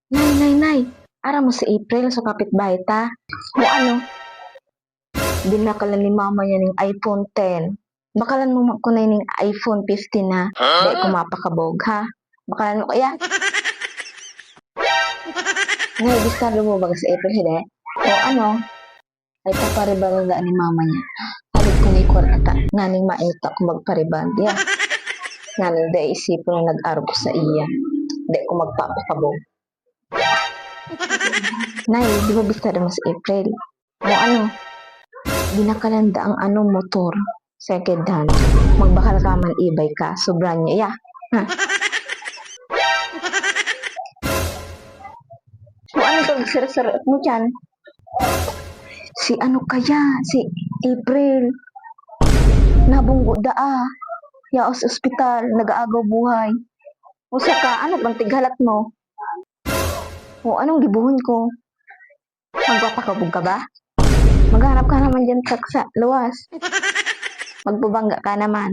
Nay, nay, nay. Ara mo si April sa kapitbahay ta. O ano, dinakalan ni mama niya ng iPhone 10. Bakalan mo ko na yung iPhone 15 na. Dahil ko mapakabog, ha? Bakalan mo kaya? Nay, discard mo ba sa April, hindi? O ano, ay paparibalo na ni mama niya. Halit ko na ikorata. Nganing mainta ko magpariband. Yeah. Nganing da isipon na nag-arog sa iya. Dahil ko magpapakabog. Nay, di ba bistada mo sa April? O ano, binakalanda ang anong motor, second hand. Magbakal ka man ibay ka, sobrang niya. Ha? O ano to, sir mo dyan? Si ano kaya? Si April. Nabunggo daa. Yaos ospital, nag-aagaw buhay. O saka, ano bang tighalat mo? O anong gibuhon ko? Magpapakabog ka ba? Maghanap ka naman dyan sa luwas. Magbabangga ka naman.